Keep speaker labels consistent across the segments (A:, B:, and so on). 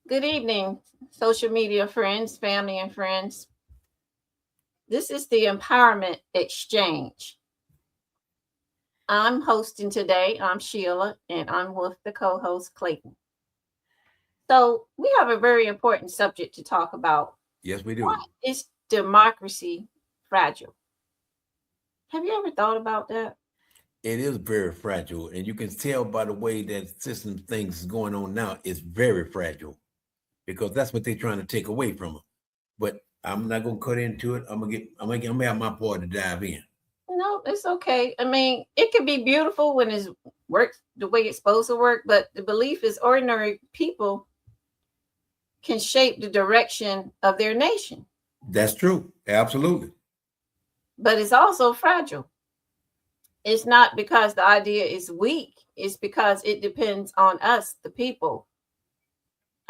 A: Good evening, social media friends, family, and friends. This is the Empowerment Exchange. I'm hosting today. I'm Sheila, and I'm with the co host Clayton. So, we have a very important subject to talk about.
B: Yes, we
A: Why
B: do.
A: is democracy fragile? Have you ever thought about that?
B: It is very fragile, and you can tell by the way that system things is going on now. It's very fragile because that's what they're trying to take away from them. But I'm not gonna cut into it. I'm gonna have my part to dive in.
A: No, it's okay. I mean, it can be beautiful when it works the way it's supposed to work, but the belief is ordinary people can shape the direction of their nation.
B: That's true. Absolutely.
A: But it's also fragile. It's not because the idea is weak, it's because it depends on us, the people,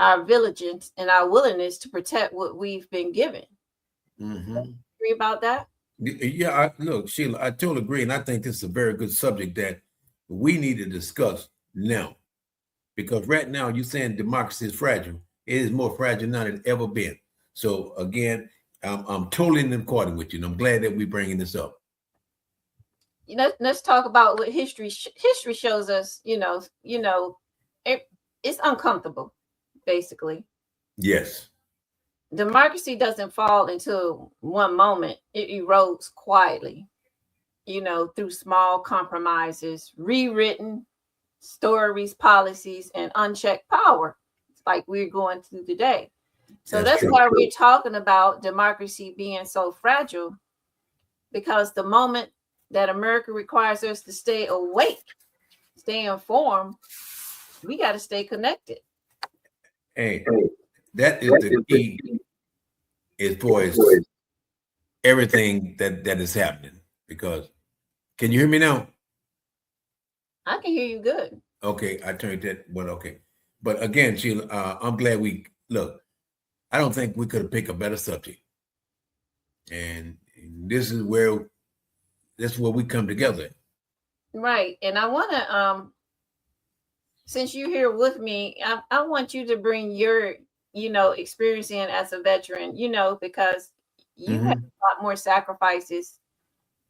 A: our vigilance, and our willingness to protect what we've been given.
B: Hmm.
A: Agree about that?
B: Yeah, look, Sheila, I totally agree, and I think this is a very good subject that we need to discuss now because right now you're saying democracy is fragile. It is more fragile now than it's ever been. So again, I'm totally in accordance with you, and I'm glad that we're bringing this up.
A: Let's talk about what history shows us. It, it's uncomfortable, basically.
B: Yes,
A: Democracy doesn't fall into one moment; it erodes quietly. Through small compromises, rewritten stories, policies, and unchecked power, like we're going through today. So
B: that's
A: that's
B: true.
A: why we're talking about democracy being so fragile, because the moment that America requires us to stay awake, stay informed, we got to stay connected.
B: Hey, that is the key as far as everything that is happening. Because can you hear me now?
A: I can hear you good.
B: Okay, I turned that. Well, okay, but again, Sheila, I'm glad we look. I don't think we could have picked a better subject, and this is where we come together.
A: Right. And I want to, since you're here with me, I want you to bring your, experience in as a veteran, because you had
B: Hmm.
A: a lot more sacrifices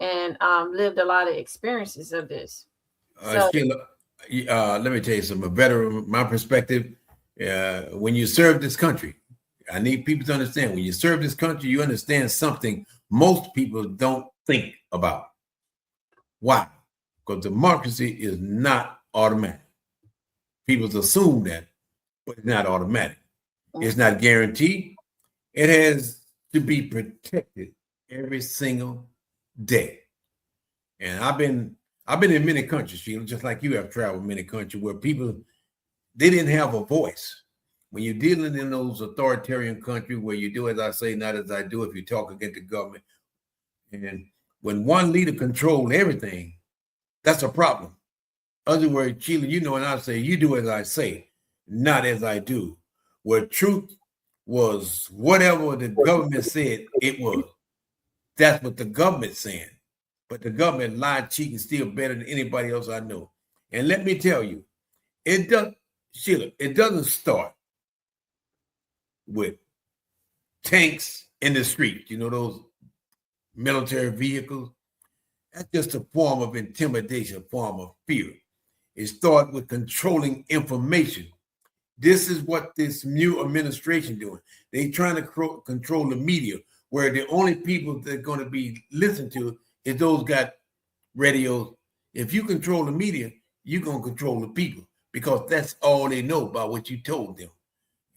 A: and lived a lot of experiences of this. So,
B: Sheila, let me tell you something. A veteran, my perspective, when you serve this country, I need people to understand when you serve this country, you understand something most people don't think about. Why? Because democracy is not automatic. People assume that, but it's not automatic. It's
A: mhm.
B: not guaranteed. It has to be protected every single day. And I've been in many countries, Sheila, just like you have traveled many countries where people they didn't have a voice. When you're dealing in those authoritarian countries where you do as I say, not as I do, if you talk against the government, and when one leader controls everything, that's a problem. Other words, Sheila, and I say, you do as I say, not as I do. Where truth was whatever the government said it was. That's what the government's saying. But the government lied, cheat, and steal better than anybody else I know. And let me tell you, it does, Sheila, it doesn't start with tanks in the street, those military vehicles. That's just a form of intimidation, a form of fear. It starts with controlling information. This is what this new administration doing. They trying to control the media, where the only people that are going to be listened to is those got radios. If you control the media, you're going to control the people because that's all they know about what you told them.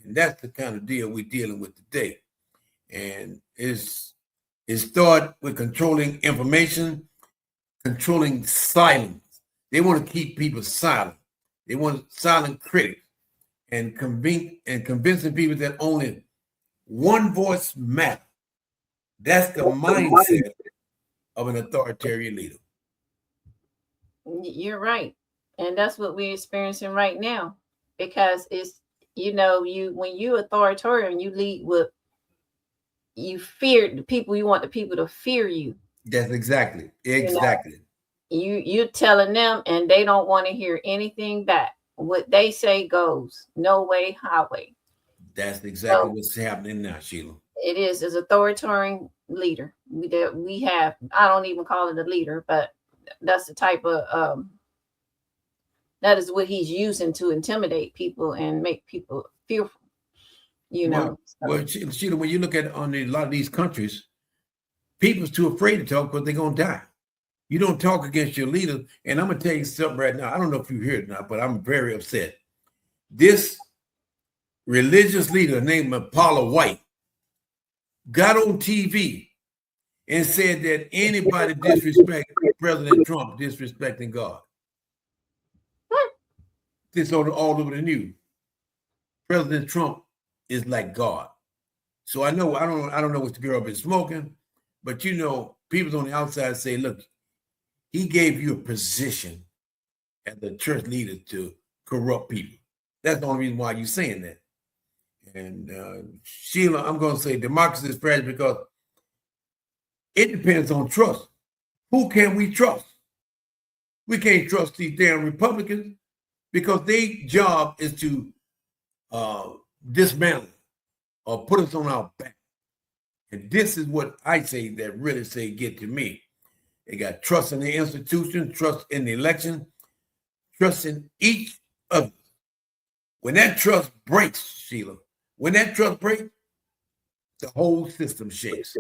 B: And that's the kind of deal we're dealing with today. And it started with controlling information, controlling silence. They want to keep people silent. They want silent critics and convincing people that only one voice matters. That's the mindset of an authoritarian leader.
A: You're right. And that's what we're experiencing right now, because it's, you when you authoritarian, you lead with, you fear the people, you want the people to fear you.
B: That's exactly,
A: You know,
B: exactly.
A: you're telling them and they don't want to hear anything back. What they say goes. No way, highway.
B: That's exactly
A: So
B: what's happening now, Sheila.
A: it is as authoritarian leader that we have. I don't even call it a leader, but that's the type of that is what he's using to intimidate people and make people fearful. You know.
B: Well, Sheila, when you look at on a lot of these countries, people's too afraid to talk because they're gonna die. You don't talk against your leader. And I'm gonna tell you something right now. I don't know if you hear it or not, but I'm very upset. This religious leader named Paula White got on TV and said that anybody disrespect President Trump disrespecting God. This all over the news. President Trump is like God. So I know I don't know what the girl been smoking, but you know, people on the outside say, look, he gave you a position as a church leader to corrupt people. That's the only reason why you're saying that. And Sheila, I'm going to say democracy is fragile because it depends on trust. Who can we trust? We can't trust these damn Republicans because their job is to dismantle or put us on our back. And this is what I say that really say get to me. They got trust in the institution, trust in the election, trust in each other. When that trust breaks, Sheila, when that trust breaks, the whole system shakes.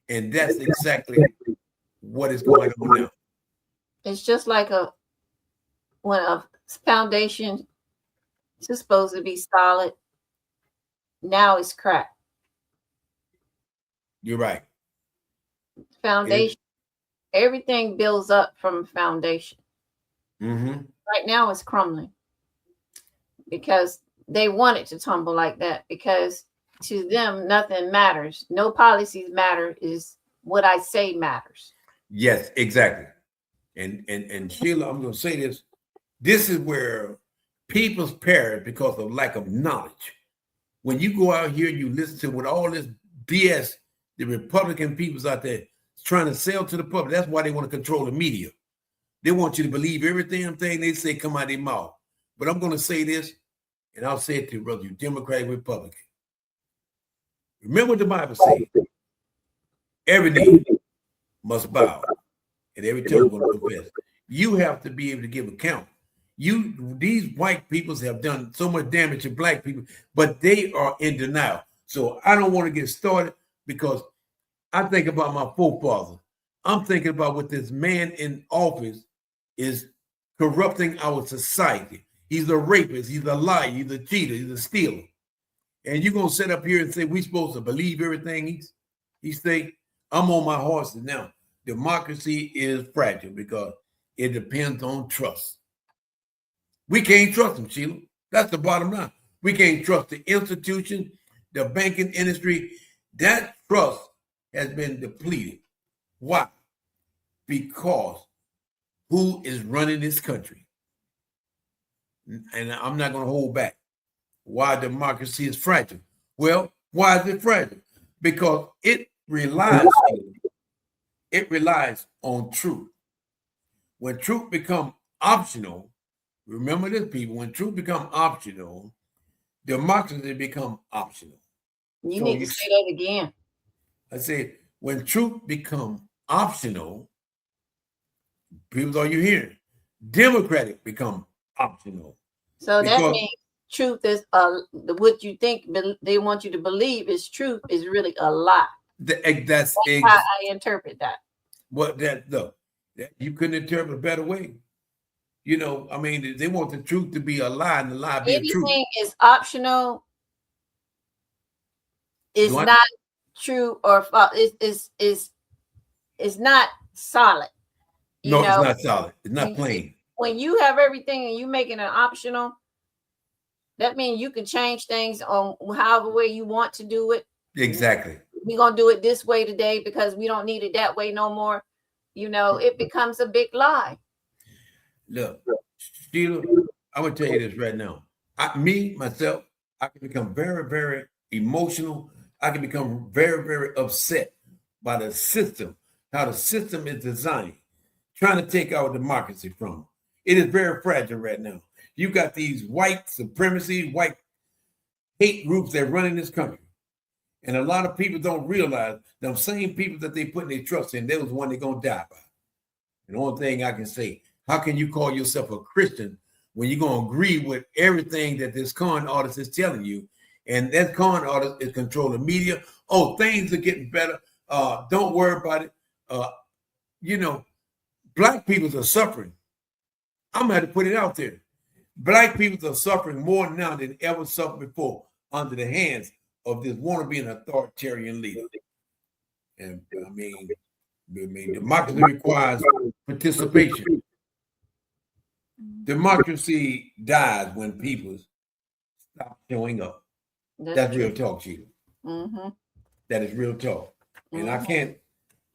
B: And that's exactly what is going on now.
A: It's just like when a foundation is supposed to be solid, now it's cracked.
B: You're right.
A: Foundation, everything builds up from foundation.
B: Mm-hmm.
A: Right now it's crumbling because they want it to tumble like that because to them nothing matters. No policies matter. Is what I say matters.
B: Yes, exactly. And Sheila, I'm going to say this. This is where people's perish because of lack of knowledge. When you go out here, you listen to what all this BS the Republican people's out there trying to sell to the public. That's why they want to control the media. They want you to believe every damn thing they say come out of their mouth. But I'm going to say this, and I'll say it to you, brother, you Democrat, Republican. Remember what the Bible says. Every knee must bow, and every tongue will confess. You have to be able to give account. These white peoples have done so much damage to black people, but they are in denial. So I don't want to get started because I think about my forefathers. I'm thinking about what this man in office is corrupting our society. He's a rapist, he's a liar, he's a cheater, he's a stealer. And you're going to sit up here and say we're supposed to believe everything he say? I'm on my horses now. Democracy is fragile because it depends on trust. We can't trust them, Sheila. That's the bottom line. We can't trust the institution, the banking industry. That trust has been depleted. Why? Because who is running this country? And I'm not going to hold back. Why democracy is fragile? Well, why is it fragile? Because it relies on truth. When truth becomes optional, remember this, people, when truth becomes optional, democracy becomes optional.
A: You need to say that again.
B: I say, when truth becomes optional, people are you hearing? Democratic become optional.
A: So that means truth is what you think they want you to believe is truth is really a lie. That's how I interpret that.
B: What you couldn't interpret a better way. You know, I mean, they want the truth to be a lie and the lie be a truth.
A: Anything is optional. Is not true or false. Is not solid.
B: No, it's not solid. It's not plain.
A: When you have everything and you making it optional, that means you can change things on however way you want to do it.
B: Exactly.
A: We're going to do it this way today because we don't need it that way no more. You know, it becomes a big lie.
B: Look, Sheila, I'm going to tell you this right now. Myself, I can become very, very emotional. I can become very, very upset by the system, how the system is designed, trying to take our democracy from it. It is very fragile right now. You got these white supremacy, white hate groups that run in this country. And a lot of people don't realize them same people that they put their trust in, they're the one they're going to die by. And the only thing I can say, how can you call yourself a Christian when you're going to agree with everything that this con artist is telling you? And that con artist is controlling media. Oh, things are getting better. Don't worry about it. Black people are suffering. I'm going to have to put it out there. Black people are suffering more now than ever suffered before under the hands of this wannabe and authoritarian leader. And I mean, democracy requires participation. Democracy dies when people stop showing up. That's real talk, Sheila.
A: Mm-hmm.
B: That is real talk. And I
A: Mm-hmm.
B: can't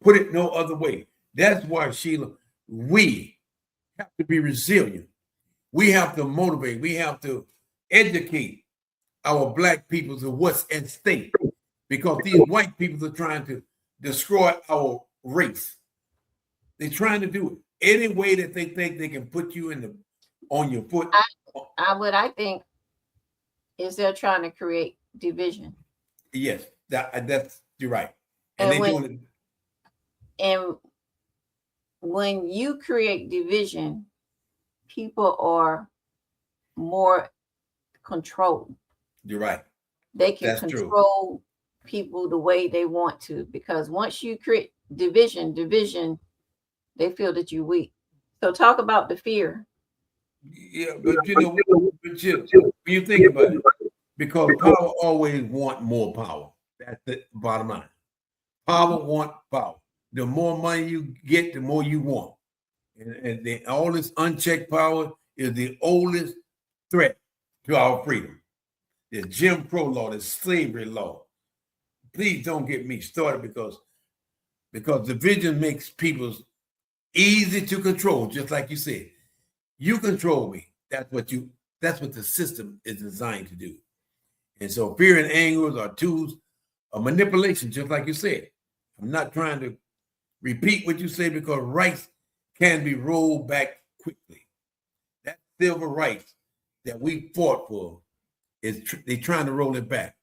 B: put it no other way. That's why, Sheila, we have to be resilient. We have to motivate. We have to educate our Black people to what's at stake, because these white people are trying to destroy our race. They're trying to do it any way that they think they can put you on your foot.
A: What I think is they're trying to create division.
B: Yes, that's you're right. And doing it.
A: And when you create division, people are more controlled.
B: You're right.
A: They can
B: That's
A: control people the way they want to, because once you create division, they feel that you're weak. So talk about the fear.
B: Yeah, but when you think about it, because power always want more power. That's the bottom line. Power want power. The more money you get, the more you want. And all this unchecked power is the oldest threat to our freedom. The Jim Crow law, the slavery law. Please don't get me started, because division makes people easy to control, just like you said. You control me. That's what the system is designed to do. And so fear and anger are tools of manipulation, just like you said. I'm not trying to repeat what you say, because rights can be rolled back quickly. That civil rights that we fought for, they're trying to roll it back.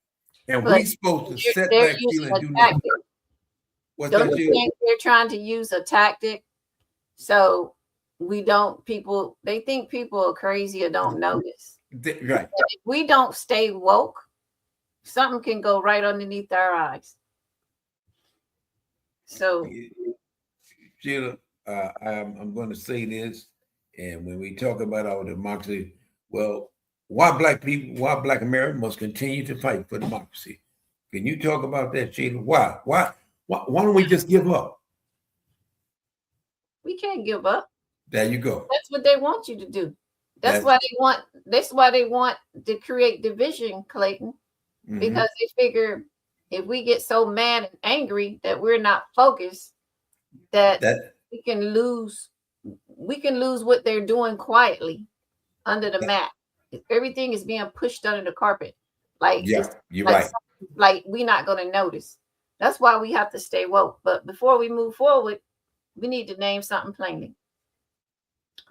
B: And we're supposed to set back and do nothing.
A: Don't you think they're trying to use a tactic? So they think people are crazy or don't notice.
B: Right.
A: If we don't stay woke, something can go right underneath our eyes. So,
B: Sheila, I'm going to say this, and when we talk about our democracy, well, why Black America must continue to fight for democracy? Can you talk about that, Sheila? Why don't we just give up?
A: We can't give up.
B: There you go.
A: That's what they want you to do. That's why they want to create division, Clayton, because they figure if we get so mad and angry that we're not focused, that we can lose what they're doing quietly under the mat. Everything is being pushed under the carpet.
B: You're right.
A: Like we're not going to notice. That's why we have to stay woke. But before we move forward, we need to name something plainly.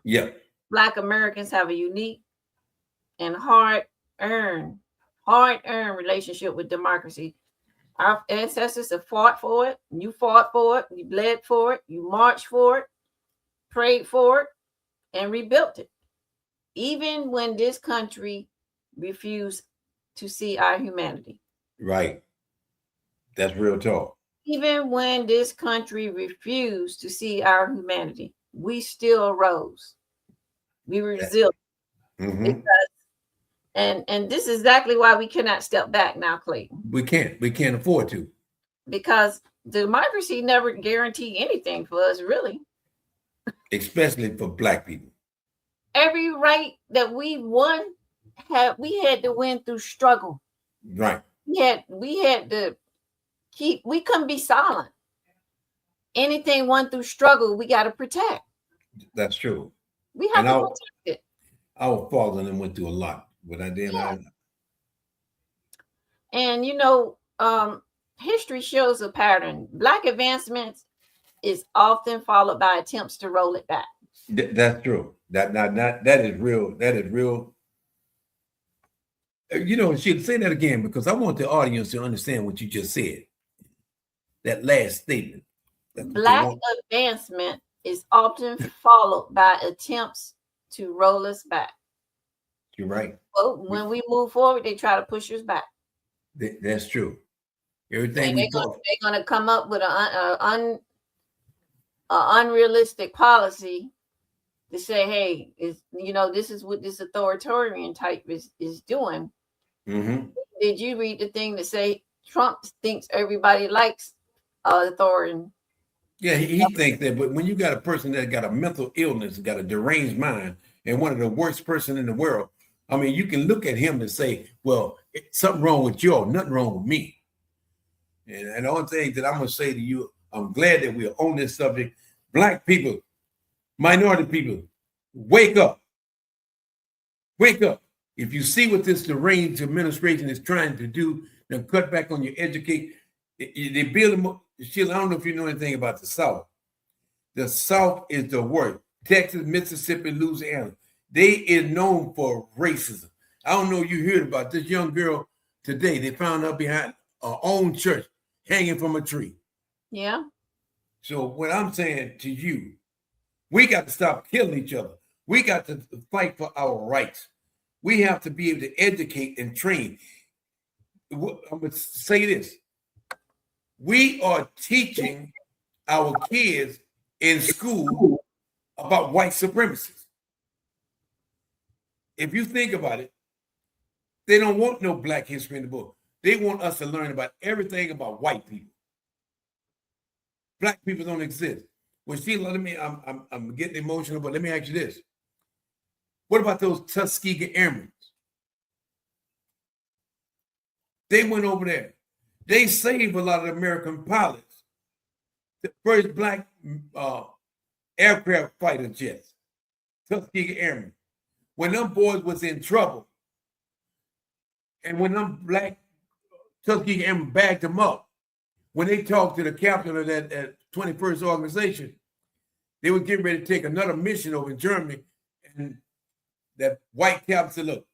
B: Yeah.
A: Black Americans have a unique and hard-earned relationship with democracy. Our ancestors have fought for it. You fought for it. You bled for it. You marched for it, prayed for it, and rebuilt it. Even when this country refused to see our humanity.
B: Right. That's real talk.
A: Even when this country refused to see our humanity, we still rose. We were resilient.
B: Mm-hmm.
A: And this is exactly why we cannot step back now, Clayton.
B: We can't afford to.
A: Because democracy never guaranteed anything for us, really.
B: Especially for Black people.
A: Every right that we won, we had to win through struggle.
B: Right.
A: We had to we couldn't be silent. Anything won through struggle, we got to protect.
B: That's true.
A: We have to protect it.
B: Our father and them went through a lot, but I did. Yeah.
A: And history shows a pattern. Black advancements is often followed by attempts to roll it back.
B: That's true. That is real. That is real She'll say that again because I want the audience to understand what you just said. That last statement.
A: Black advancement is often followed by attempts to roll us back.
B: You're right.
A: Well, when we move forward, they try to push us back.
B: That's true. Everything
A: they're going to come up with an unrealistic policy to say, hey, this is what this authoritarian type is doing.
B: Mm-hmm.
A: Did you read the thing that say Trump thinks everybody likes authority?
B: Yeah, he thinks that, but when you got a person that got a mental illness, got a deranged mind, and one of the worst person in the world, I mean, you can look at him and say, well, something wrong with you, nothing wrong with me. And the only thing that I'm going to say to you, I'm glad that we're on this subject. Black people, minority people, wake up. Wake up. If you see what this deranged administration is trying to do, then cut back on your educate. They build them. Sheila, I don't know if you know anything about the South. The South is the worst. Texas, Mississippi, Louisiana. They is known for racism. I don't know if you heard about this young girl today. They found her behind her own church, hanging from a tree.
A: Yeah.
B: So what I'm saying to you, we got to stop killing each other. We got to fight for our rights. We have to be able to educate and train. I'm going to say this. We are teaching our kids in school about white supremacists. If you think about it, they don't want no Black history in the book. They want us to learn about everything about white people. Black people don't exist. Well, Sheila, I'm getting emotional, but let me ask you this. What about those Tuskegee Airmen? They went over there. They saved a lot of American pilots. The first Black aircraft fighter jets, Tuskegee Airmen. When them boys was in trouble, and when them Black Tuskegee Airmen bagged them up, when they talked to the captain of that 21st organization, they were getting ready to take another mission over in Germany, and that white captain said, look,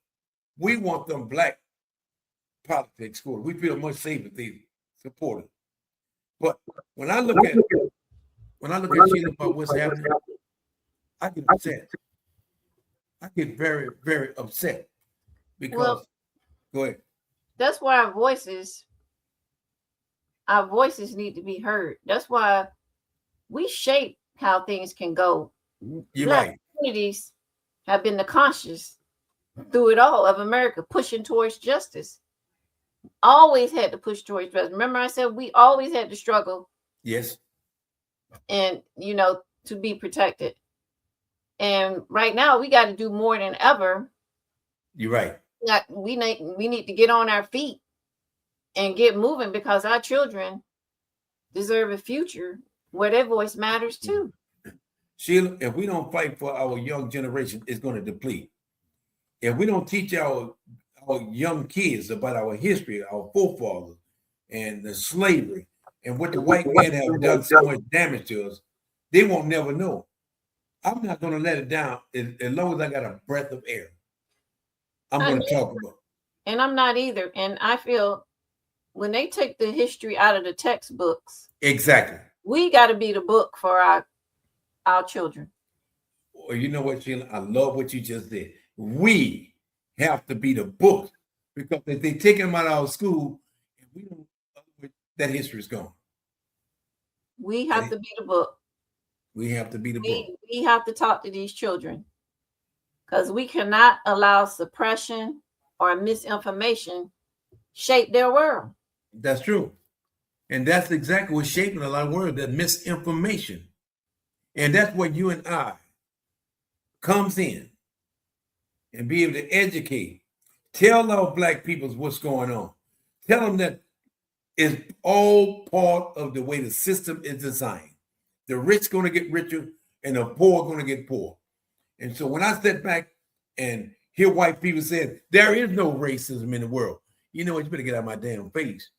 B: we want them Black pilots to escort. We feel much safer if they support it. But when I look at Sheila about what's happening, I get upset. I get very, very upset because go ahead.
A: That's why our voices need to be heard. That's why we shape how things can go.
B: You're
A: Black
B: right.
A: communities have been the conscious through it all of America, pushing towards justice. Always had to push towards justice. Remember, I said we always had to struggle.
B: Yes.
A: And to be protected. And right now, we got to do more than ever.
B: You're right.
A: We need to get on our feet and get moving because our children deserve a future where their voice matters too.
B: Sheila, if we don't fight for our young generation, it's going to deplete. If we don't teach our young kids about our history, our forefathers, and the slavery, and what the white men have done so much damage to us, they won't never know. I'm not going to let it down as long as I got a breath of air. I'm going to talk about it.
A: And I'm not either. And I feel when they take the history out of the textbooks,
B: exactly,
A: we got to be the book for our children.
B: Well, you know what, Sheila? I love what you just did. We have to be the book because if they take them out of our school, if we don't, that history is gone.
A: We have to be the book.
B: We have to be the book.
A: We have to talk to these children because we cannot allow suppression or misinformation shape their world.
B: That's true. And that's exactly what's shaping a lot of world, that misinformation. And that's where you and I comes in and be able to educate. Tell our Black peoples what's going on. Tell them that it's all part of the way the system is designed. The rich going to get richer and the poor going to get poor. And so when I step back and hear white people say, there is no racism in the world, you know what? You better get out of my damn face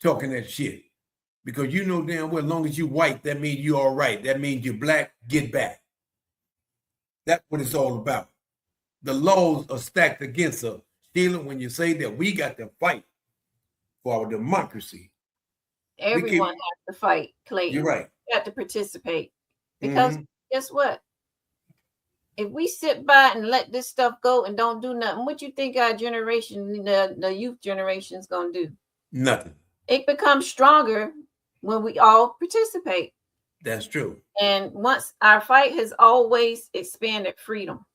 B: talking that shit. Because you know damn well, as long as you white, that means you're all right. That means you're Black, get back. That's what it's all about. The laws are stacked against us. Sheila, when you say that we got to fight for our democracy,
A: Everyone has to fight, Clayton.
B: You're right.
A: You have to participate. Because guess what? If we sit by and let this stuff go and don't do nothing, what you think our generation, the youth generation, is going to do?
B: Nothing.
A: It becomes stronger when we all participate.
B: That's true.
A: And once our fight has always expanded freedom.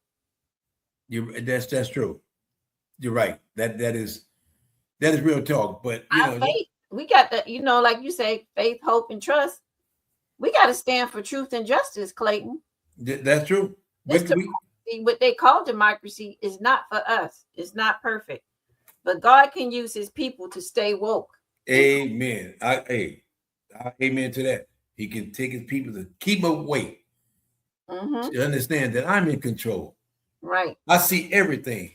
B: That's true. You're right. That is real talk. But
A: faith, we got to, like you say, faith, hope, and trust. We got to stand for truth and justice, Clayton.
B: That's true.
A: What they call democracy is not for us. It's not perfect. But God can use his people to stay woke.
B: Amen. Amen to that. He can take his people to keep awake. To understand that I'm in control.
A: Right.
B: I see everything.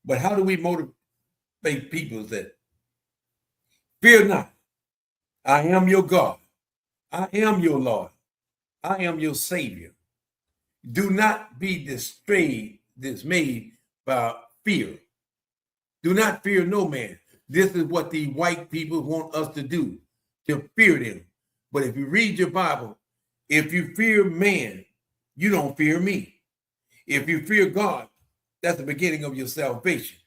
B: But how do we motivate people that fear not? I am your God. I am your Lord. I am your Savior. Do not be dismayed by fear. Do not fear no man. This is what the white people want us to do, to fear them. But if you read your Bible, if you fear man, you don't fear me. If you fear God, that's the beginning of your salvation.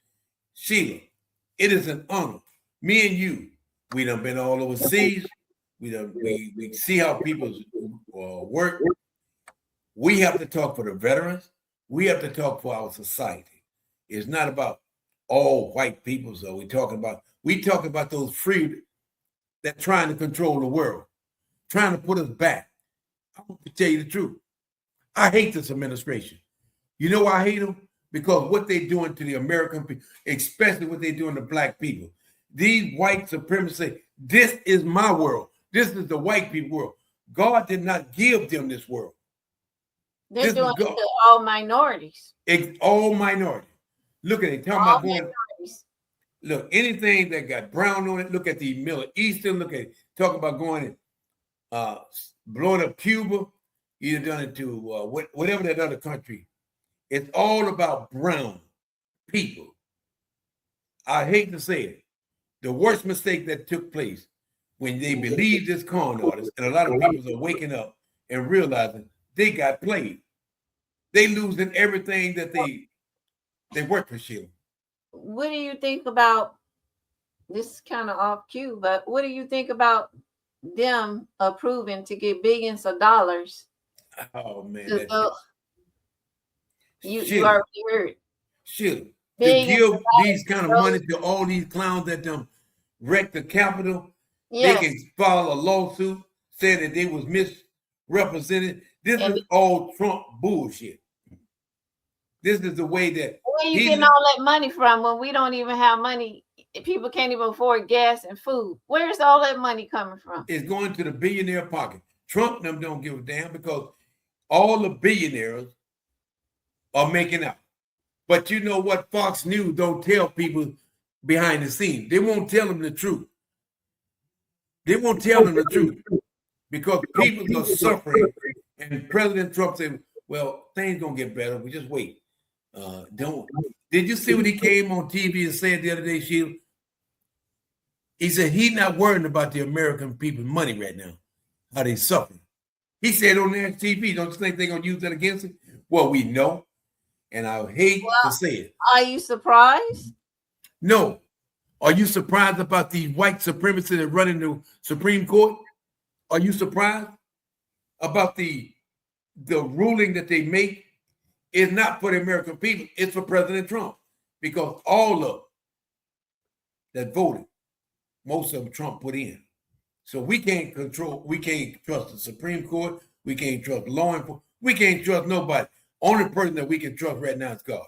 B: Sheila, it is an honor. Me and you, we done been all overseas. We see how people work. We have to talk for the veterans. We have to talk for our society. It's not about all white people. So we talk about those free that trying to control the world, trying to put us back. I want to tell you the truth. I hate this administration. You know why I hate them? Because what they're doing to the American people, especially what they're doing to black people. These white supremacists say, this is my world. This is the white people world. God did not give them this world.
A: They're doing it to all minorities.
B: It's all minorities. Look at it. Talking about going. Look, anything that got brown on it. Look at the Middle Eastern. Look at it. Talk about going and blowing up Cuba. Either done it to whatever that other country. It's all about brown people. I hate to say it. The worst mistake that took place when they believed this con artist, and a lot of people are waking up and realizing they got played. They losing everything that they work for, Sheila.
A: What do you think about this? Is kind of off cue, but what do you think about them approving to get billions of dollars?
B: Oh man,
A: you already heard.
B: Sheila, to give these kind of money to all these clowns that wreck the Capitol, they can file a lawsuit saying that they was misrepresented. This is all Trump bullshit. This is the way that.
A: Where you getting all that money from when we don't even have money? People can't even afford gas and food. Where's all that money coming from?
B: It's going to the billionaire pocket. Trump and them don't give a damn because all the billionaires are making out. But you know what? Fox News don't tell people behind the scenes. They won't tell them the truth. They won't tell them the truth because people are suffering. And President Trump said, well, things gonna get better. We just wait. Did you see when he came on TV and said the other day, Sheila? He said he's not worrying about the American people's money right now, how they suffering. He said on their TV, don't you think they're gonna use that against him? Well, we know, and I hate to say it.
A: Are you surprised?
B: No. Are you surprised about the white supremacists that run in the Supreme Court? Are you surprised about the ruling that they make? Is not for the American people, it's for President Trump. Because all of that voted, most of them Trump put in. So we can't trust the Supreme Court, we can't trust law enforcement, we can't trust nobody. Only person that we can trust right now is God.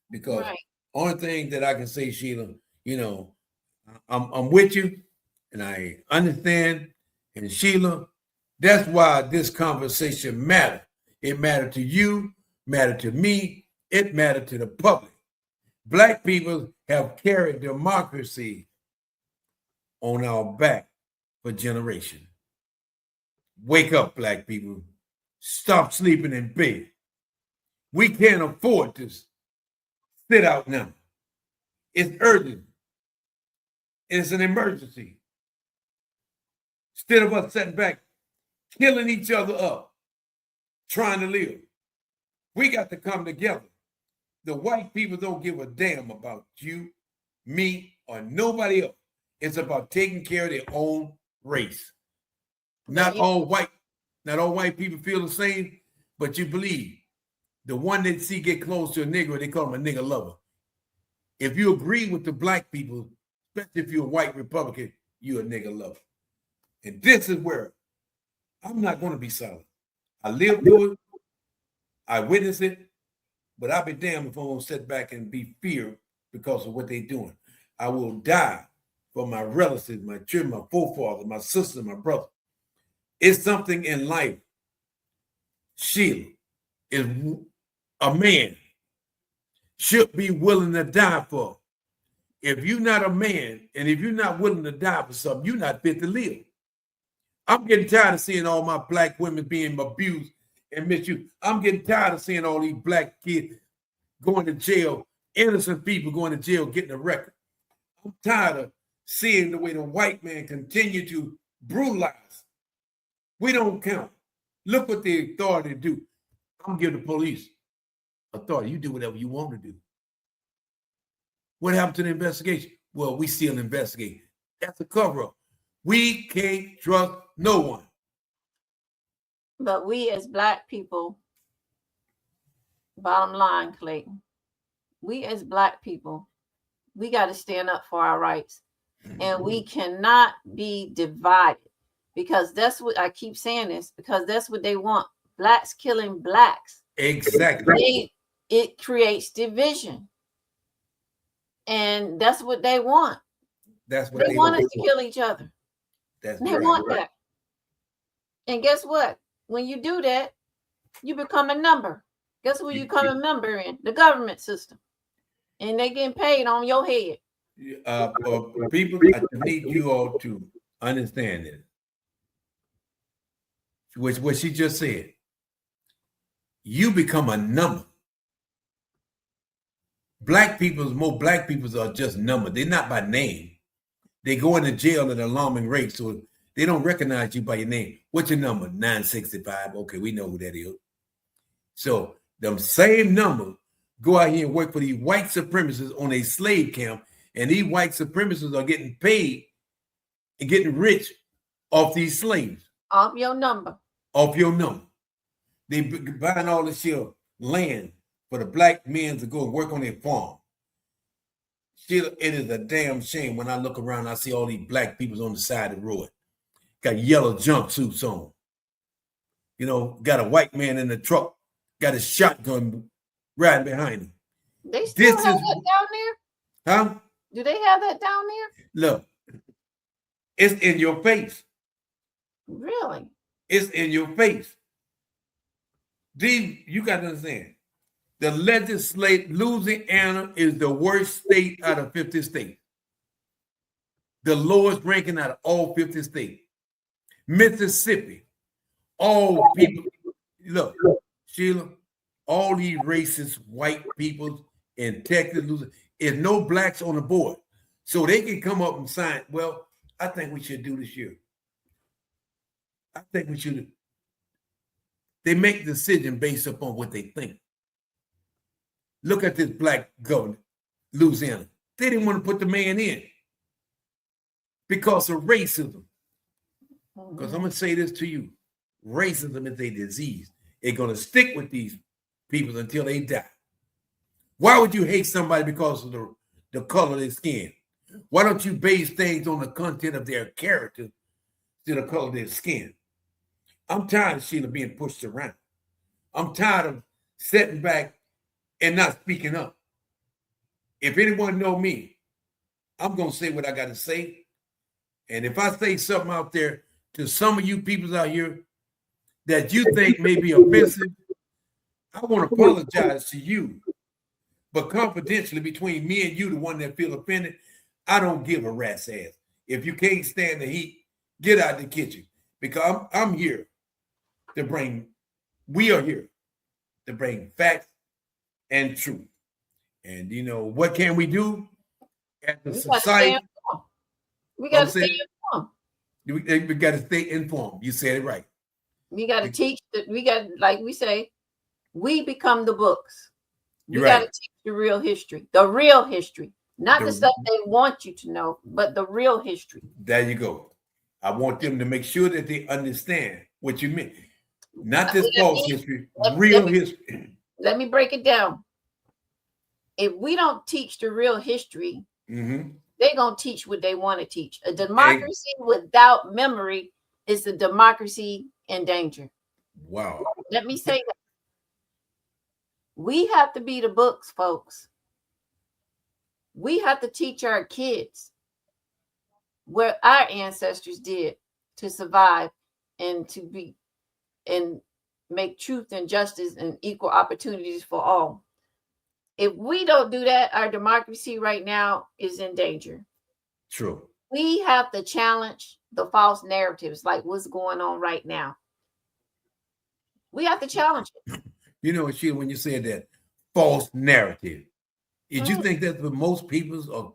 B: Because only thing that I can say, Sheila, I'm with you and I understand. And Sheila, that's why this conversation matters. It mattered to you, mattered to me, it mattered to the public. Black people have carried democracy on our back for generations. Wake up, Black people. Stop sleeping in bed. We can't afford this sit out now. It's urgent. It's an emergency. Instead of us sitting back, killing each other up, trying to live, we got to come together. The white people don't give a damn about you, me, or nobody else. It's about taking care of their own race. Not all white people feel the same, but you believe the one they see get close to a nigger, they call him a nigger lover. If you agree with the black people, especially if you're a white Republican, you're a nigger lover. And this is where I'm not going to be silent. I lived through it. I witnessed it. But I'll be damned if I'm going to sit back and be feared because of what they're doing. I will die for my relatives, my children, my forefathers, my sister, my brother. It's something in life, Sheila, is a man should be willing to die for. If you're not a man and if you're not willing to die for something, you're not fit to live. I'm getting tired of seeing all my black women being abused and misused. I'm getting tired of seeing all these black kids going to jail, innocent people going to jail, getting a record. I'm tired of seeing the way the white man continue to brutalize. We don't count. Look what the authority do. I'm giving the police authority. You do whatever you want to do. What happened to the investigation? Well, we still investigate. That's a cover-up. We can't trust no one.
A: But we as black people, bottom line, Clayton, we as black people, we got to stand up for our rights. And we cannot be divided, because that's what I keep saying this, because that's what they want. Blacks killing blacks.
B: Exactly.
A: It creates division. And that's what they want.
B: That's what
A: they want us to kill each other.
B: They
A: want that. And guess what? When you do that, you become a number. Guess who you become a member in? The government system. And they getting paid on your head.
B: People, I need you all to understand this. What she just said. You become a number. More black people are just numbers. They're not by name. They go into jail at an alarming rate, so they don't recognize you by your name. What's your number? 965. Okay, we know who that is. So them same numbers go out here and work for these white supremacists on a slave camp, and these white supremacists are getting paid and getting rich off these slaves.
A: Off your number.
B: Off your number. They buying all this shit land for the black men to go and work on their farm. It is a damn shame when I look around, I see all these black people on the side of the road. Got yellow jumpsuits on. You know, got a white man in the truck, got a shotgun riding behind him.
A: They still have that down there?
B: Huh?
A: Do they have that down there?
B: Look, it's in your face.
A: Really?
B: It's in your face. You got to understand. The Louisiana is the worst state out of 50 states. The lowest ranking out of all 50 states. Mississippi, all people. Look, Sheila, all these racist white people in Texas, there's no blacks on the board. So they can come up and sign, well, I think we should do this year. I think we should. They make the decision based upon what they think. Look at this black governor, Louisiana. They didn't want to put the man in because of racism. Because I'm going to say this to you. Racism is a disease. It's going to stick with these people until they die. Why would you hate somebody because of the color of their skin? Why don't you base things on the content of their character instead of the color of their skin? I'm tired of Sheila being pushed around. I'm tired of sitting back and not speaking up. If anyone know me, I'm going to say what I got to say. And if I say something out there to some of you people out here that you think may be offensive, I want to apologize to you. But confidentially, between me and you, the one that feel offended, I don't give a rat's ass. If you can't stand the heat, get out the kitchen. Because I'm here to we are here to bring facts and truth. And you know, what can we do as a
A: We gotta stay
B: society?
A: informed. We gotta stay informed.
B: We got to stay informed. You said it right.
A: We gotta teach that. We got, like we say, we become the books. We
B: You're
A: gotta
B: right.
A: teach the real history, not the stuff they want you to know, but the real history.
B: There you go. I want them to make sure that they understand what you meant. Not this false history, real history.
A: Let me break it down. If we don't teach the real history, they're going to teach what they want to teach. A democracy without memory is a democracy in danger.
B: Wow.
A: Let me say that. We have to be the books, folks. We have to teach our kids what our ancestors did to survive and to be and make truth and justice and equal opportunities for all. If we don't do that, our democracy right now is in danger.
B: True.
A: We have to challenge the false narratives like what's going on right now. We have to challenge it.
B: You know, Sheila, when you said that false narrative, did you think that's what most people are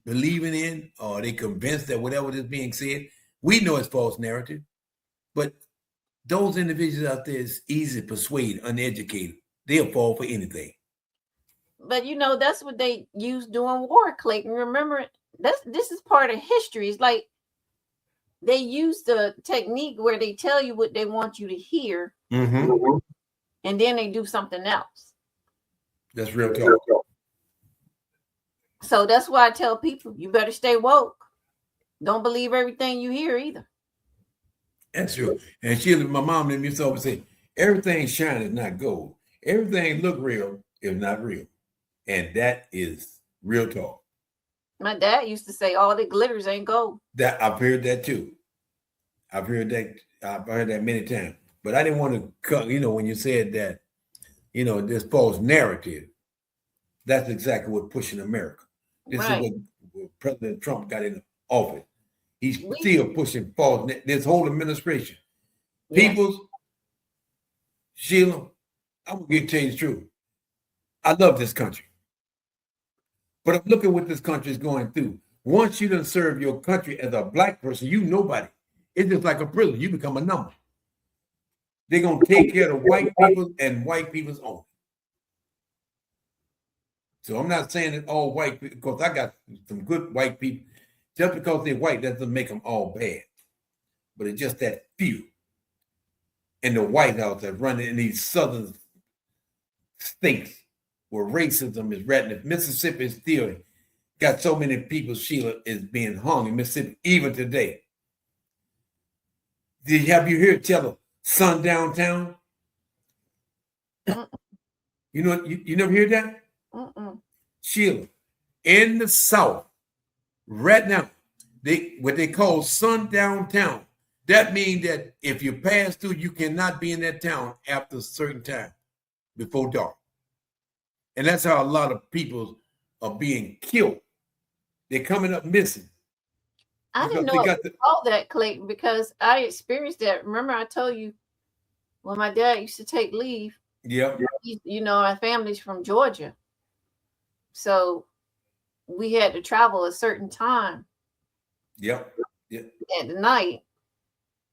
B: believing in, or are they convinced that whatever is being said, we know it's false narrative, but those individuals out there is easy to persuade, uneducated. They'll fall for anything.
A: But you know, that's what they used during war, Clayton. Remember, this is part of history. It's like they use the technique where they tell you what they want you to hear, and then they do something else.
B: That's real talk.
A: So that's why I tell people, you better stay woke. Don't believe everything you hear either.
B: That's true. And Sheila, my mom and me used to always say, everything shine is not gold. Everything look real is not real. And that is real talk.
A: My dad used to say, all that glitters ain't gold.
B: That I've heard that too. I've heard that many times. But I didn't want to cut, you know, when you said that, you know, this false narrative, that's exactly what pushing America. This is what President Trump got in office. He's still pushing false, this whole administration. People, Sheila, I'm going to tell you the truth. I love this country. But I'm looking what this country is going through. Once you done serve your country as a black person, you nobody. It's just like a prison. You become a number. They're going to take care of white people and white people's own. So I'm not saying that all white people, because I got some good white people. Just because they're white doesn't make them all bad. But it's just that few in the White House that run in these southern states where racism is resident. Mississippi is still got so many people, Sheila, is being hung in Mississippi, even today. Have you heard tell of Sundown Town? You know, you never heard that? Sheila, in the South, right now, what they call Sundown Town. That means that if you pass through, you cannot be in that town after a certain time, before dark. And that's how a lot of people are being killed. They're coming up missing.
A: I didn't know all that, Clayton, because I experienced that. Remember, I told you when my dad used to take leave.
B: Yeah.
A: You know, our family's from Georgia. So we had to travel a certain time.
B: Yep.
A: At night.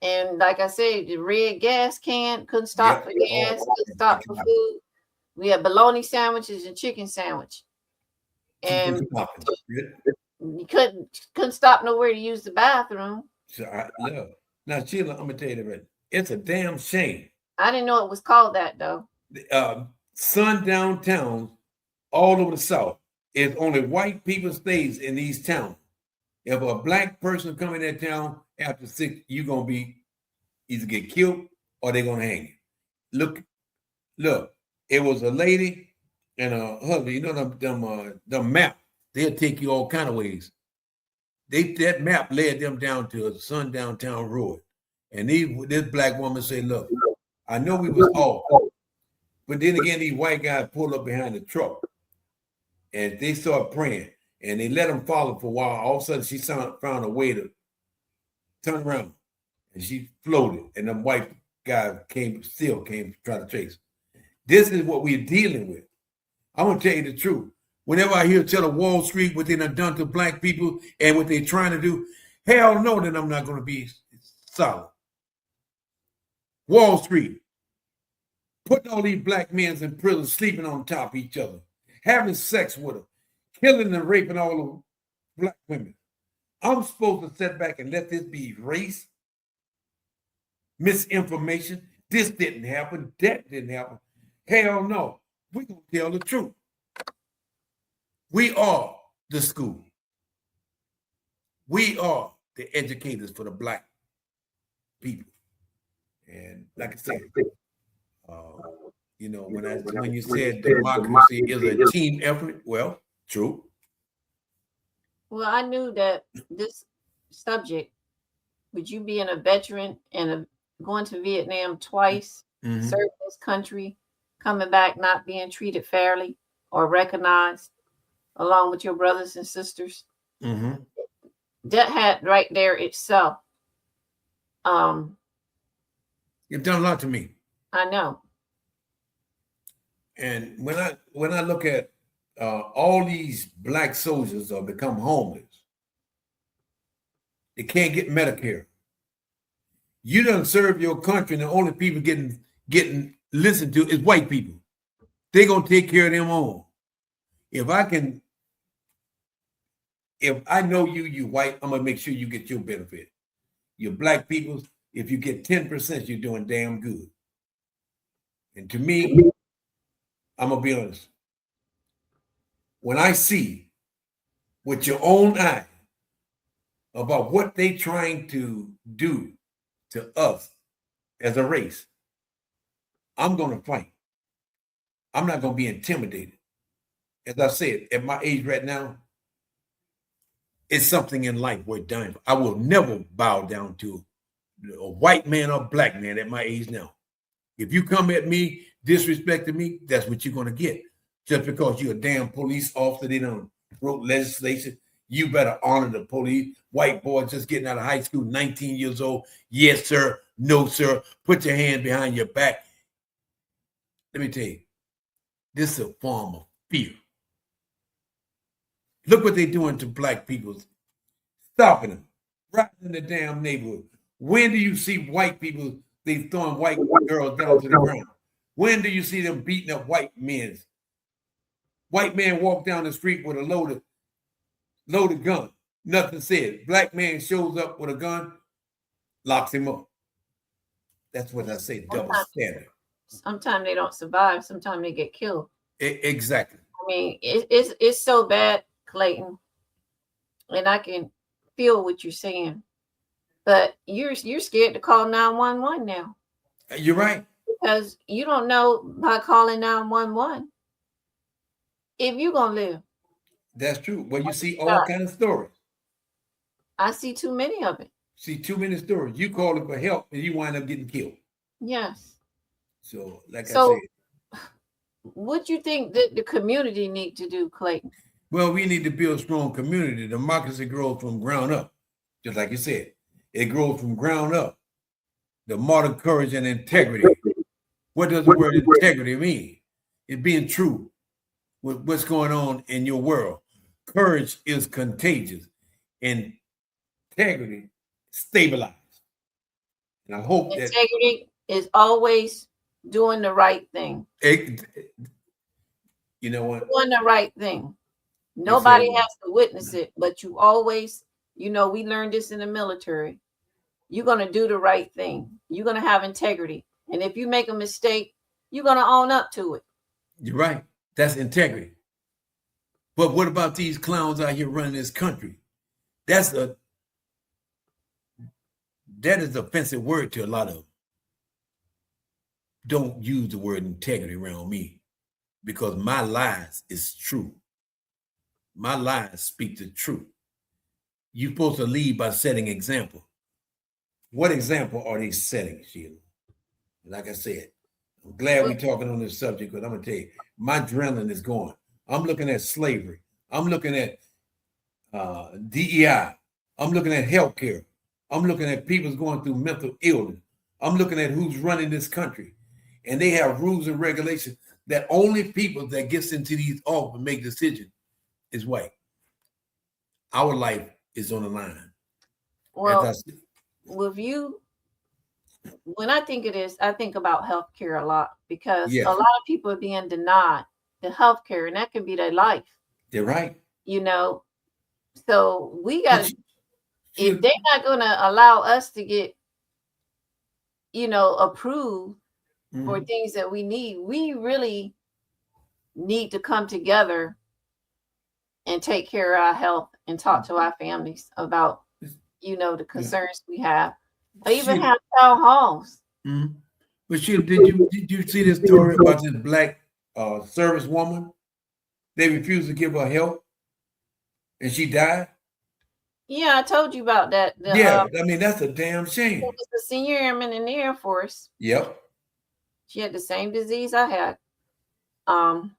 A: And like I said, the red gas can couldn't stop for gas, couldn't stop for food. We had bologna sandwiches and chicken sandwich. And you couldn't stop nowhere to use the bathroom.
B: So now, Sheila, I'm gonna tell you that it's a damn shame.
A: I didn't know it was called that though.
B: Sundown towns all over the South. It's only white people stays in these towns. If a black person come in that town after 6, you're gonna be either get killed or they're gonna hang you. Look, it was a lady and a husband. You know them map. They'll take you all kind of ways. That map led them down to a Sundown Town road, and this black woman said, "Look, I know we was off, but then again, these white guys pulled up behind the truck, and they started praying." And they let them follow for a while. All of a sudden, she found a way to turn around, and she floated. And the white guy came to try to chase. This is what we're dealing with. I'm gonna tell you the truth. Whenever I hear tell of Wall Street what they done to black people and what they're trying to do, hell no, then I'm not gonna be solid. Wall Street, putting all these black men in prison, sleeping on top of each other, having sex with them, killing and raping all of black women. I'm supposed to sit back and let this be race, misinformation. This didn't happen. That didn't happen. Hell no. We're going to tell the truth. We are the school. We are the educators for the black people. And like I said, you know, when you said democracy is a team effort, well, true.
A: Well, I knew that this subject, with you being a veteran and going to Vietnam twice, serving this country, coming back not being treated fairly or recognized, along with your brothers and sisters, that had right there itself.
B: You've done a lot to me.
A: I know.
B: And when I look at all these black soldiers are become homeless, they can't get Medicare. You done serve your country, and the only people getting listened to is white people. They're gonna take care of them all. If I know you white, I'm gonna make sure you get your benefit. You black people, if you get 10%, you're doing damn good. And to me, I'm gonna be honest. When I see with your own eye about what they trying to do to us as a race, I'm gonna fight. I'm not gonna be intimidated. As I said, at my age right now, it's something in life worth dying for. I will never bow down to a white man or black man at my age now. If you come at me, disrespecting me, that's what you're gonna get. Just because you're a damn police officer, they done wrote legislation, you better honor the police. White boy just getting out of high school, 19 years old. Yes, sir. No, sir. Put your hand behind your back. Let me tell you, this is a form of fear. Look what they're doing to black people, stopping them, right in the damn neighborhood. When do you see white people, they throwing white girls down to the ground? When do you see them beating up white men? White man walk down the street with a loaded gun. Nothing said. Black man shows up with a gun, locks him up. That's what I say, double standard.
A: Sometimes they don't survive. Sometimes they get killed.
B: Exactly.
A: I mean, it's so bad, Clayton, and I can feel what you're saying. But you're scared to call 911 now.
B: You're right.
A: Because you don't know by calling 911 if you're gonna live.
B: That's true. Well, you see all kinds of stories.
A: I see too many of it.
B: See too many stories. You call it for help and you wind up getting killed.
A: Yes.
B: So, I
A: said, what do you think that the community need to do, Clayton?
B: Well, we need to build a strong community. Democracy grows from ground up, just like you said. It grows from ground up. The moral courage and integrity. What does the word integrity mean? It's being true with what's going on in your world. Courage is contagious. Integrity stabilizes. And I hope
A: integrity is always doing the right thing.
B: You know what?
A: Doing the right thing. Nobody has to witness it, but you always, we learned this in the military. You're going to do the right thing. You're going to have integrity. And if you make a mistake, you're going to own up to it. You're
B: right. That's integrity. But what about these clowns out here running this country? That is an offensive word to a lot of them. Don't use the word integrity around me because my lies is true. My lies speak the truth. You're supposed to lead by setting example. What example are they setting, Sheila? Like I said, I'm glad we're talking on this subject because I'm going to tell you, my adrenaline is going. I'm looking at slavery. I'm looking at DEI. I'm looking at healthcare. I'm looking at people going through mental illness. I'm looking at who's running this country. And they have rules and regulations that only people that gets into these offices and make decisions is white. Our life is on the line.
A: Well, with you, when I think of this, I think about healthcare a lot because
B: Yes.
A: a lot of people are being denied the healthcare, and that can be their life.
B: They're right.
A: You know, so we got to,
B: But
A: if they're not going to allow us to get, approved for things that we need, we really need to come together and take care of our health and talk to our families about, the concerns we have. Or even have town halls.
B: But Sheila, did you see this story about this black service woman? They refused to give her help, and she died.
A: Yeah, I told you about that.
B: I mean, that's a damn shame.
A: It was the senior airman in the Air Force.
B: Yep.
A: She had the same disease I had. And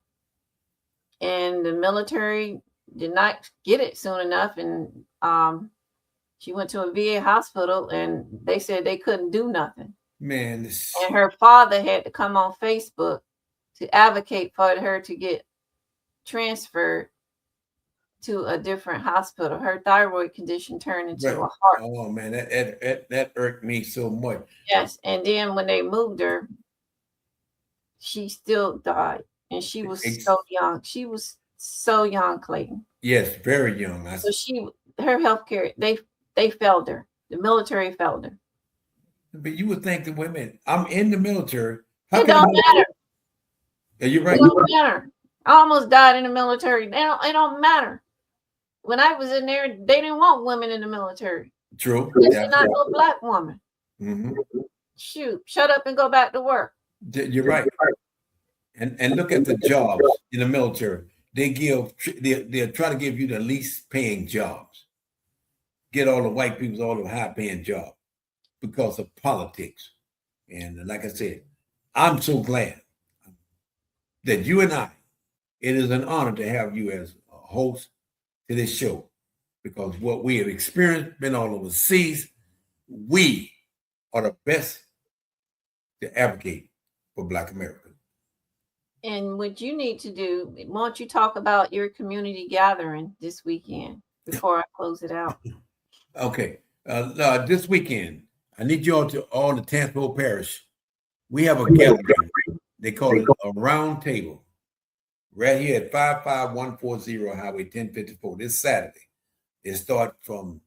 A: the military did not get it soon enough. And she went to a VA hospital and they said they couldn't do nothing.
B: Man.
A: And her father had to come on Facebook to advocate for her to get transferred to a different hospital. Her thyroid condition turned into a heart.
B: Oh man, that irked me so much.
A: Yes, and then when they moved her, she still died, and she was so young. She was so young, Clayton.
B: Yes, very young.
A: So her healthcare, they failed her. The military failed her.
B: But you would think that women, I'm in the military.
A: It don't matter.
B: Yeah, you're right.
A: It don't matter. I almost died in the military. It don't matter. When I was in there, they didn't want women in the military.
B: True.
A: It's not no black woman.
B: Mm-hmm.
A: Shoot, shut up and go back to work.
B: You're right. And look at the jobs in the military. They'll try to give you the least paying jobs. Get all the white people all the high paying jobs because of politics. And like I said, I'm so glad that you and I, it is an honor to have you as a host to this show, because what we have experienced, been all overseas, we are the best to advocate for Black America.
A: And what you need to do, why don't you talk about your community gathering this weekend before I close it out?
B: Okay. This weekend, I need you all to the Tangipahoa Parish. We have a gathering. They call it a round table right here at 55140 Highway 1054 this Saturday. It starts from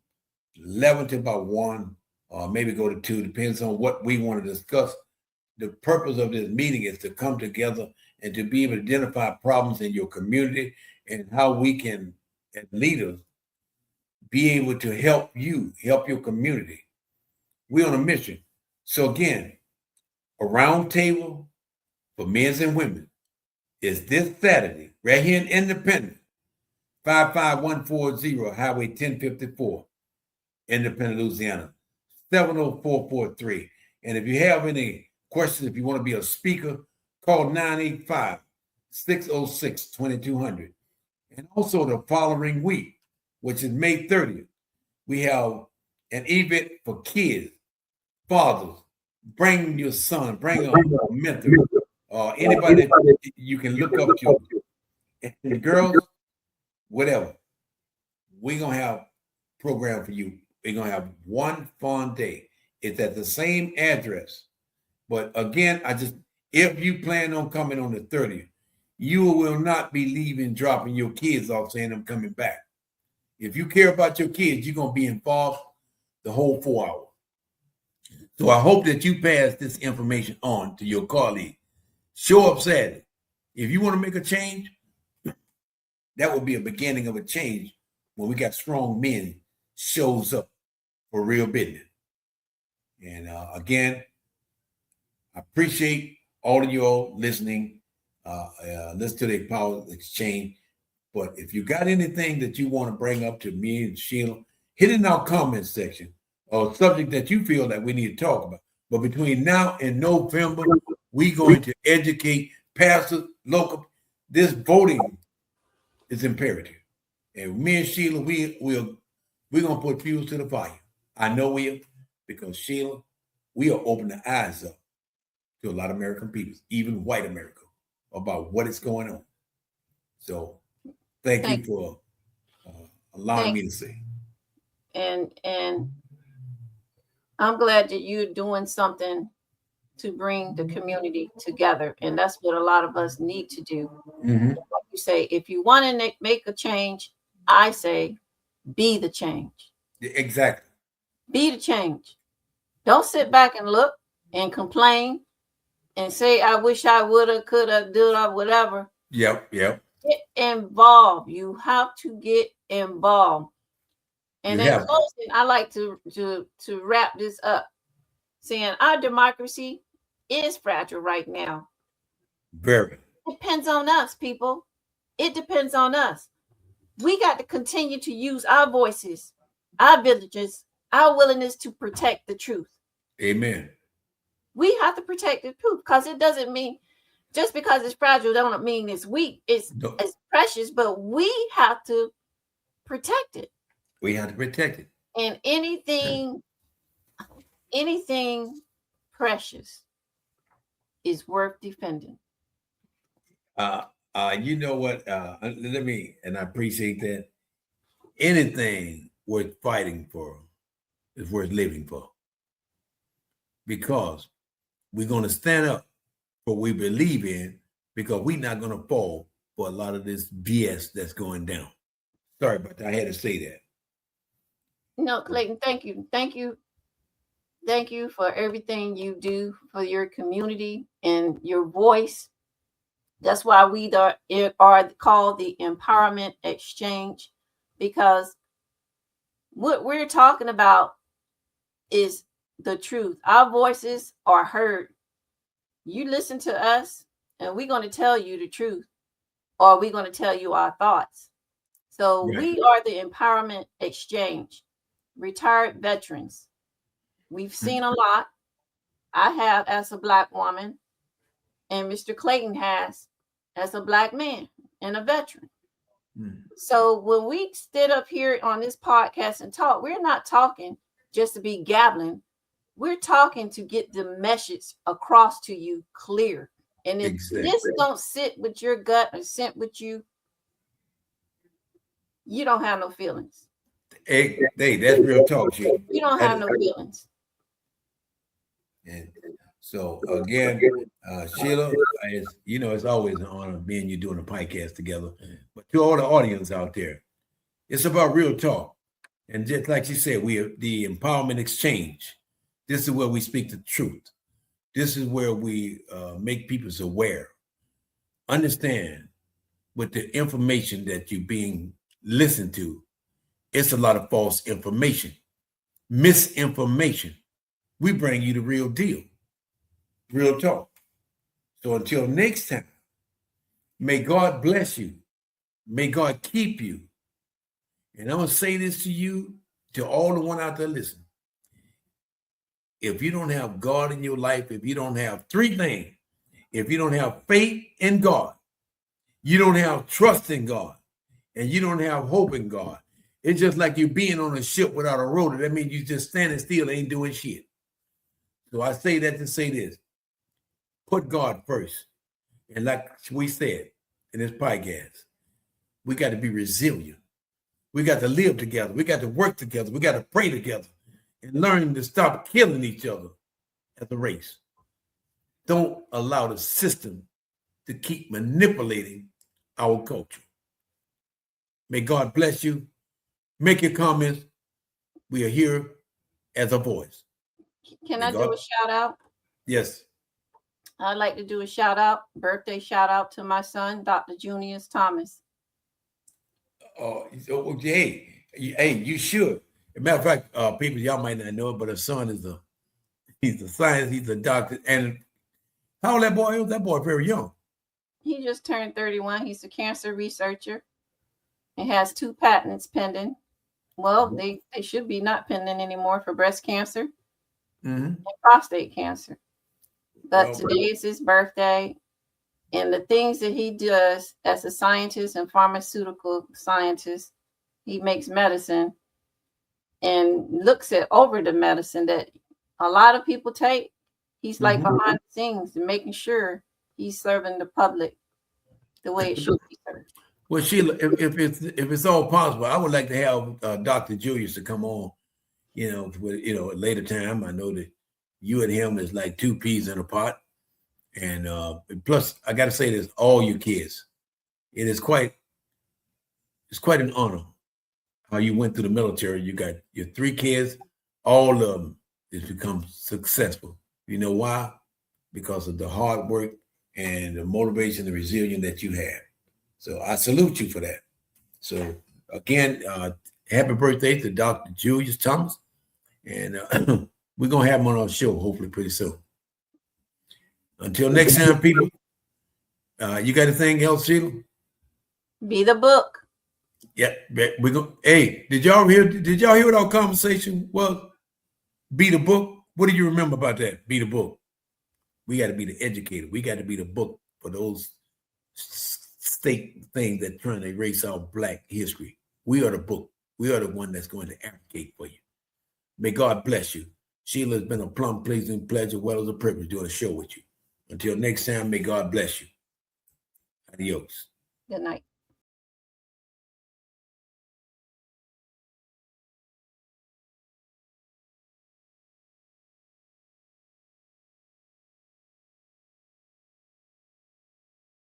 B: 11 to about 1, or maybe go to 2, depends on what we want to discuss. The purpose of this meeting is to come together and to be able to identify problems in your community and how we can, as leaders, be able to help you, help your community. We're on a mission. So again, a round table for men and women is this Saturday, right here in Independence, 55140 Highway 1054, Independence, Louisiana, 70443. And if you have any questions, if you want to be a speaker, call 985-606-2200. And also the following week, which is May 30th, we have an event for kids, fathers. Bring your son, bring a mentor, anybody that you can look up to. And girls, whatever. We're going to have a program for you. We're going to have one fun day. It's at the same address. But again, if you plan on coming on the 30th, you will not be dropping your kids off saying I'm coming back. If you care about your kids, you're going to be involved the whole 4 hours. So I hope that you pass this information on to your colleague. Show up Saturday. If you want to make a change, that will be a beginning of a change when we got strong men shows up for real business. And again, I appreciate all of you all listening. Listen to the Power Exchange. But if you got anything that you want to bring up to me and Sheila, hit it in our comment section, or a subject that you feel that we need to talk about. But between now and November, we're going to educate pastors, local. This voting is imperative. And me and Sheila, we're going to put fuel to the fire. I know we are, because Sheila, we are opening the eyes up to a lot of American people, even white America. about what is going on. So thank you for allowing me to say.
A: And I'm glad that you're doing something to bring the community together. And that's what a lot of us need to do.
B: Mm-hmm.
A: Like you say, if you want to make a change, I say, be the change.
B: Exactly.
A: Be the change. Don't sit back and look and complain and say, I wish I woulda, coulda, did or whatever.
B: Yep.
A: Get involved. You have to get involved. And in closing, I like to wrap this up, saying our democracy is fragile right now.
B: Very.
A: It depends on us, people. It depends on us. We got to continue to use our voices, our villages, our willingness to protect the truth.
B: Amen.
A: We have to protect the truth, because it doesn't mean just because it's fragile don't mean it's weak. It's precious, but we have to protect it.
B: We have to protect it.
A: And anything precious is worth defending.
B: You know what? Let me, and I appreciate that. Anything worth fighting for is worth living for. Because we're going to stand up for what we believe in, because we're not going to fall for a lot of this BS that's going down. Sorry, but I had to say that.
A: No, Clayton, thank you. Thank you. Thank you for everything you do for your community and your voice. That's why we are called the Empowerment Exchange, because what we're talking about is the truth. Our voices are heard. You listen to us, and we're going to tell you the truth, or we're going to tell you our thoughts. So we are the Empowerment Exchange, retired veterans. We've seen a lot. I have as a Black woman, and Mr. Clayton has as a Black man and a veteran. So when we stood up here on this podcast and talk, we're not talking just to be gabbling. We're talking to get the message across to you clear. And if this don't sit with your gut or sit with you, you don't have no feelings.
B: Hey, that's real talk, Sheila.
A: You don't have no feelings.
B: And so again, Sheila, it's always an honor me and you doing a podcast together. But to all the audience out there, it's about real talk. And just like you said, we are the Empowerment Exchange. This is where we speak the truth. This is where we make people aware. Understand with the information that you're being listened to, it's a lot of false information, misinformation. We bring you the real deal, real talk. So until next time, may God bless you. May God keep you. And I'm going to say this to you, to all the one out there listening. If you don't have God in your life, if you don't have three things, if you don't have faith in God, you don't have trust in God, and you don't have hope in God, it's just like you being on a ship without a rudder. That means you just standing still, ain't doing shit. So I say that to say this. Put God first. And like we said in this podcast, we got to be resilient. We got to live together. We got to work together. We got to pray together and learn to stop killing each other as a race. Don't allow the system to keep manipulating our culture. May God bless you. Make your comments. We are here as a voice.
A: Can I do a shout out?
B: Yes.
A: I'd like to do a shout out, birthday shout out to my son, Dr. Junius Thomas.
B: Hey, you should. As a matter of fact, people, y'all might not know it, but his son he's a scientist, he's a doctor. And how old that boy is? That boy very young.
A: He just turned 31. He's a cancer researcher. He has 2 patents pending. Well, they should be not pending anymore for breast cancer and prostate cancer. But today is his birthday. And the things that he does as a scientist and pharmaceutical scientist, he makes medicine and looks at over the medicine that a lot of people take. He's like behind the scenes and making sure he's serving the public the way it should be served.
B: Well, Sheila, if it's all possible, I would like to have Dr. Julius to come on. With at a later time. I know that you and him is like two peas in a pot, and plus, I got to say this: all your kids. It's quite an honor how you went through the military. You got your 3 kids, all of them has become successful. You know why? Because of the hard work and the motivation and resilience that you have. So I salute you for that. So again, happy birthday to Dr. Julius Thomas. And we're going to have him on our show hopefully pretty soon. Until next time, people, you got anything else, Sheila?
A: Be the book.
B: Yeah, we're going. Hey, did y'all hear what our conversation was? Be the book. What do you remember about that? Be the book. We got to be the educator. We got to be the book for those state things that trying to erase our Black history. We are the book. We are the one that's going to advocate for you. May God bless you. Sheila, it's been a plumb pleasing pleasure, well as a privilege doing a show with you. Until next time, may God bless you. Adios.
A: Good night.